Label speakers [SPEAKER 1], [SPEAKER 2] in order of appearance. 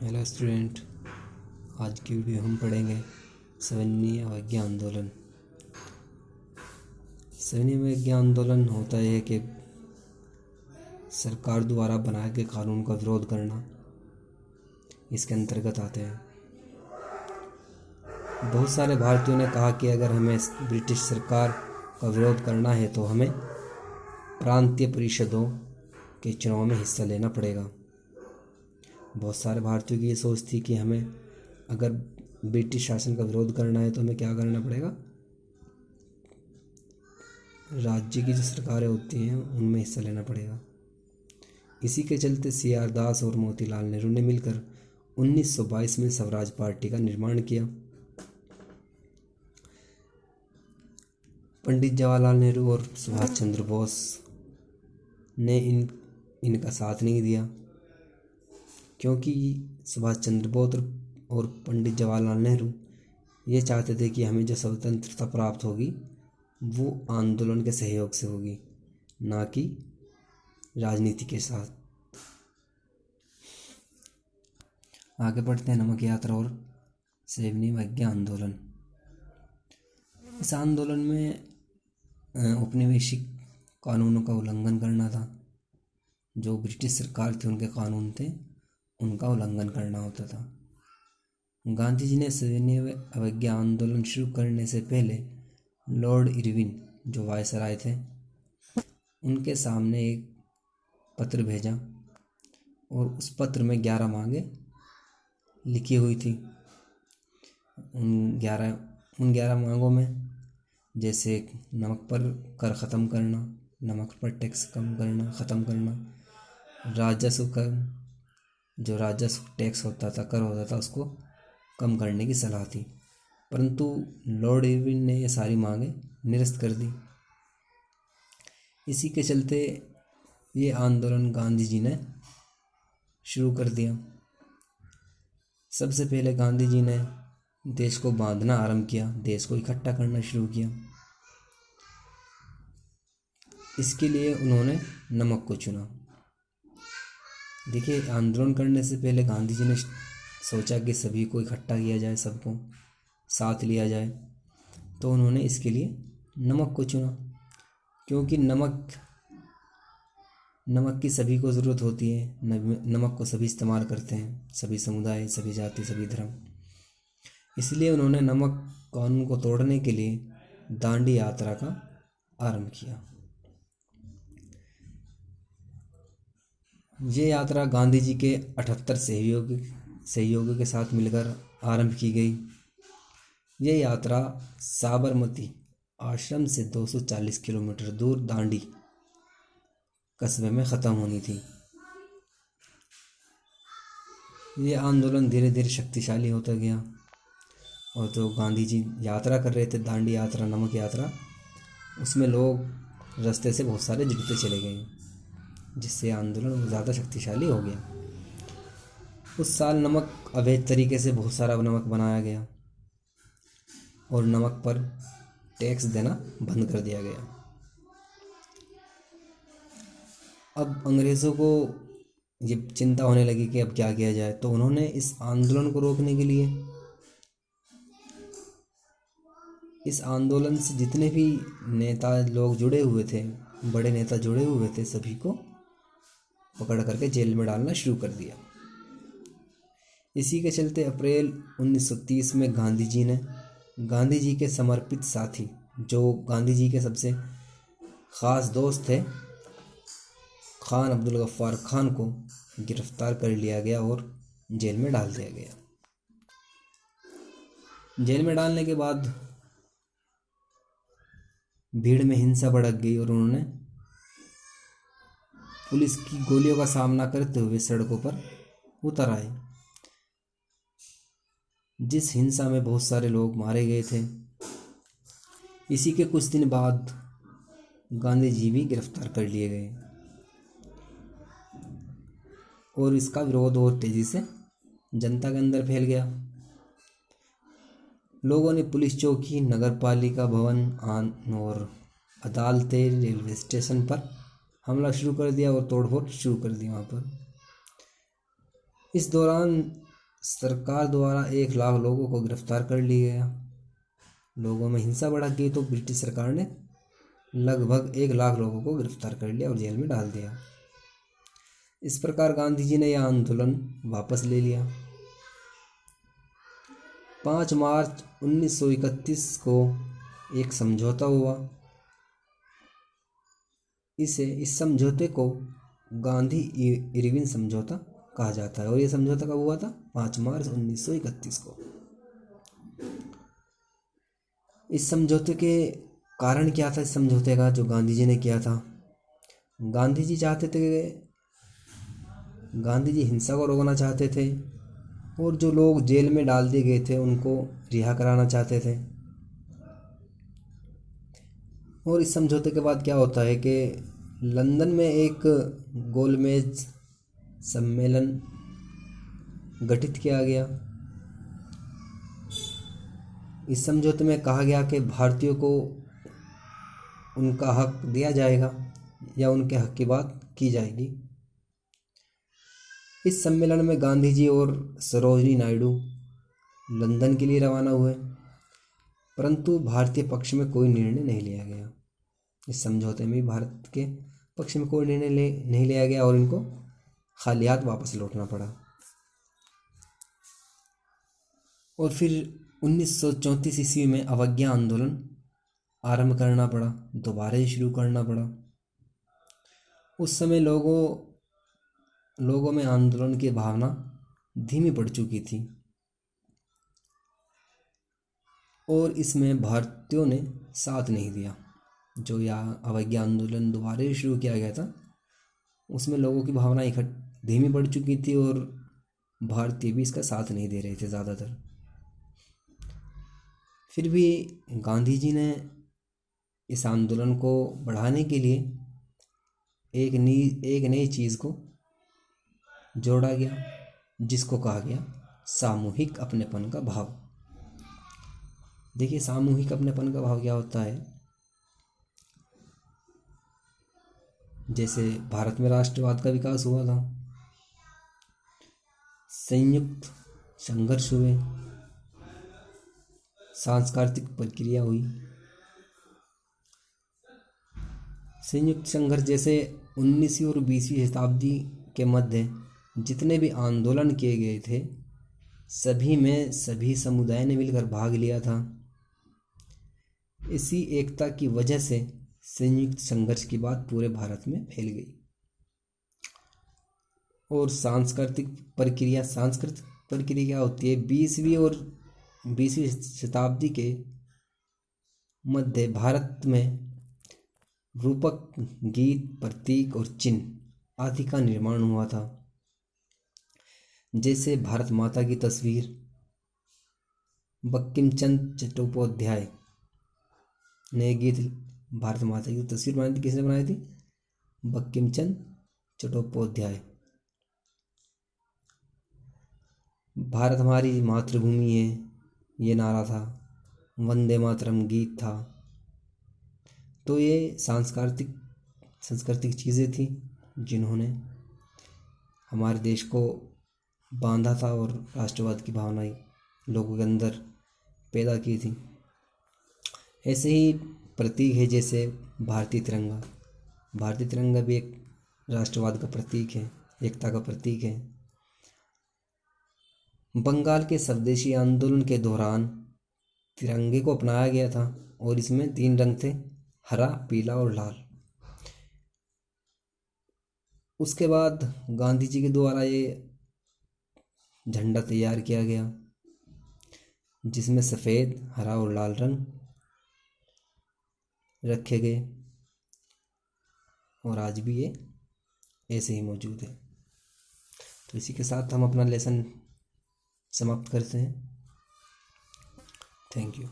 [SPEAKER 1] Hello student, आज की video हम पढ़ेंगे सविनय अवज्ञा आंदोलन। सविनय अवज्ञा आंदोलन होता है कि सरकार द्वारा बनाए गए कानून का विरोध करना, इसके अंतर्गत आते हैं। बहुत सारे भारतीयों ने कहा कि अगर हमें ब्रिटिश सरकार का विरोध करना है तो हमें प्रांतीय परिषदों के चुनाव में हिस्सा लेना पड़ेगा। बहुत सारे भारतीयों की ये सोच थी कि हमें अगर ब्रिटिश शासन का विरोध करना है तो हमें क्या करना पड़ेगा, राज्य की जो सरकारें होती हैं उनमें हिस्सा लेना पड़ेगा। इसी के चलते CR दास और मोतीलाल नेहरू ने मिलकर 1922 में स्वराज पार्टी का निर्माण किया। पंडित जवाहरलाल नेहरू और सुभाष चंद्र बोस ने इनका साथ नहीं दिया, क्योंकि सुभाष चंद्र बोस और पंडित जवाहरलाल नेहरू ये चाहते थे कि हमें जो स्वतंत्रता प्राप्त होगी वो आंदोलन के सहयोग से होगी, ना कि राजनीति के साथ। आगे बढ़ते हैं। नमक यात्रा और सविनय अवज्ञा आंदोलन। इस आंदोलन में औपनिवेशिक कानूनों का उल्लंघन करना था। जो ब्रिटिश सरकार थी उनके कानून थे, उनका उल्लंघन करना होता था। गांधी जी ने सविनय अवज्ञा आंदोलन शुरू करने से पहले लॉर्ड इरविन जो वायसराय थे उनके सामने एक पत्र भेजा और उस पत्र में 11 मांगे लिखी हुई थी। उन 11 मांगों में जैसे नमक पर कर ख़त्म करना, नमक पर टैक्स ख़त्म करना, राजस्व कर जो राजस्व टैक्स होता था, कर होता था, उसको कम करने की सलाह थी। परंतु लॉर्ड इरविन ने ये सारी मांगें निरस्त कर दी। इसी के चलते ये आंदोलन गांधी जी ने शुरू कर दिया। सबसे पहले गांधी जी ने देश को बांधना आरंभ किया, देश को इकट्ठा करना शुरू किया। इसके लिए उन्होंने नमक को चुना। देखिए, आंदोलन करने से पहले गांधी जी ने सोचा कि सभी को इकट्ठा किया जाए, सबको साथ लिया जाए, तो उन्होंने इसके लिए नमक को चुना, क्योंकि नमक की सभी को ज़रूरत होती है। नमक को सभी इस्तेमाल करते हैं, सभी समुदाय, सभी जाति, सभी धर्म। इसलिए उन्होंने नमक कानून को तोड़ने के लिए दांडी यात्रा का आरंभ किया। ये यात्रा गांधी जी के 78 सहयोगियों के साथ मिलकर आरंभ की गई। ये यात्रा साबरमती आश्रम से 240 किलोमीटर दूर दांडी कस्बे में ख़त्म होनी थी। ये आंदोलन धीरे धीरे शक्तिशाली होता गया और जो गांधी जी यात्रा कर रहे थे, दांडी यात्रा, नमक यात्रा, उसमें लोग रास्ते से बहुत सारे जुड़ते चले गए, जिससे आंदोलन ज़्यादा शक्तिशाली हो गया। उस साल नमक अवैध तरीके से बहुत सारा नमक बनाया गया और नमक पर टैक्स देना बंद कर दिया गया। अब अंग्रेज़ों को ये चिंता होने लगी कि अब क्या किया जाए, तो उन्होंने इस आंदोलन को रोकने के लिए इस आंदोलन से जितने भी नेता लोग जुड़े हुए थे, बड़े नेता जुड़े हुए थे, सभी को पकड़ करके जेल में डालना शुरू कर दिया। इसी के चलते अप्रैल 1930 में गांधी जी के समर्पित साथी, जो गांधी जी के सबसे ख़ास दोस्त थे, खान अब्दुल गफ्फार खान को गिरफ्तार कर लिया गया और जेल में डाल दिया गया। जेल में डालने के बाद भीड़ में हिंसा भड़क गई और उन्होंने पुलिस की गोलियों का सामना करते हुए सड़कों पर उतर आए। जिस हिंसा में बहुत सारे लोग मारे गए थे। इसी के कुछ दिन बाद गांधी जी भी गिरफ्तार कर लिए गए और इसका विरोध और तेजी से जनता के अंदर फैल गया। लोगों ने पुलिस चौकी, नगर पालिका भवन और अदालतें, रेलवे स्टेशन पर हमला शुरू कर दिया और तोड़फोड़ शुरू कर दी वहाँ पर। इस दौरान सरकार द्वारा 1 लाख लोगों को गिरफ्तार कर लिया गया। लोगों में हिंसा भड़क गई तो ब्रिटिश सरकार ने लगभग 1 लाख लोगों को गिरफ्तार कर लिया और जेल में डाल दिया। इस प्रकार गांधी जी ने यह आंदोलन वापस ले लिया। 5 मार्च 1931 को एक समझौता हुआ। इस समझौते को गांधी इरविन समझौता कहा जाता है। और यह समझौता कब हुआ था? 5 मार्च 1931 को। इस समझौते के कारण क्या था? इस समझौते का जो गांधी जी ने किया था, गांधी जी चाहते थे, गांधी जी हिंसा को रोकना चाहते थे और जो लोग जेल में डाल दिए गए थे उनको रिहा कराना चाहते थे। और इस समझौते के बाद क्या होता है कि लंदन में एक गोलमेज सम्मेलन गठित किया गया। इस समझौते में कहा गया कि भारतीयों को उनका हक दिया जाएगा या उनके हक की बात की जाएगी। इस सम्मेलन में गांधी जी और सरोजिनी नायडू लंदन के लिए रवाना हुए, परंतु भारतीय पक्ष में कोई निर्णय नहीं लिया गया। इस समझौते में भारत के पक्ष में कोई निर्णय नहीं लिया गया और इनको खाली हाथ वापस लौटना पड़ा। और फिर 1934 ईस्वी में अवज्ञा आंदोलन आरंभ करना पड़ा, दोबारा ही शुरू करना पड़ा। उस समय लोगों में आंदोलन की भावना धीमी पड़ चुकी थी और इसमें भारतीयों ने साथ नहीं दिया। जो यह अवज्ञा आंदोलन दोबारा ही शुरू किया गया था, उसमें लोगों की भावना धीमी पड़ चुकी थी और भारतीय भी इसका साथ नहीं दे रहे थे ज़्यादातर। फिर भी गांधी जी ने इस आंदोलन को बढ़ाने के लिए एक नई चीज़ को जोड़ा गया, जिसको कहा गया सामूहिक अपनेपन का भाव। देखिए, सामूहिक अपनेपन का भाव क्या होता है? जैसे भारत में राष्ट्रवाद का विकास हुआ था, संयुक्त संघर्ष हुए, सांस्कृतिक प्रक्रिया हुई। संयुक्त संघर्ष जैसे 19वीं और 20वीं शताब्दी के मध्य जितने भी आंदोलन किए गए थे, सभी में सभी समुदाय ने मिलकर भाग लिया था। इसी एकता की वजह से संयुक्त संघर्ष की बात पूरे भारत में फैल गई। और सांस्कृतिक प्रक्रिया क्या होती है? 20वीं और 20वीं शताब्दी के मध्य भारत में रूपक, गीत, प्रतीक और चिन्ह आदि का निर्माण हुआ था। जैसे भारत माता की तस्वीर बंकिम चंद्र चट्टोपाध्याय ने गीत भारत माता की तस्वीर बनाई थी। किसने बनाई थी? बंकिम चंद्र चट्टोपाध्याय। भारत हमारी मातृभूमि है, ये नारा था। वंदे मातरम गीत था। तो ये सांस्कृतिक चीज़ें थी जिन्होंने हमारे देश को बांधा था और राष्ट्रवाद की भावनाएं लोगों के अंदर पैदा की थी। ऐसे ही प्रतीक है, जैसे भारतीय तिरंगा भी एक राष्ट्रवाद का प्रतीक है, एकता का प्रतीक है। बंगाल के स्वदेशी आंदोलन के दौरान तिरंगे को अपनाया गया था और इसमें 3 रंग थे, हरा, पीला और लाल। उसके बाद गांधी जी के द्वारा ये झंडा तैयार किया गया, जिसमें सफ़ेद, हरा और लाल रंग रखे गए और आज भी ये ऐसे ही मौजूद है। तो इसी के साथ हम अपना लेसन समाप्त करते हैं। Thank you.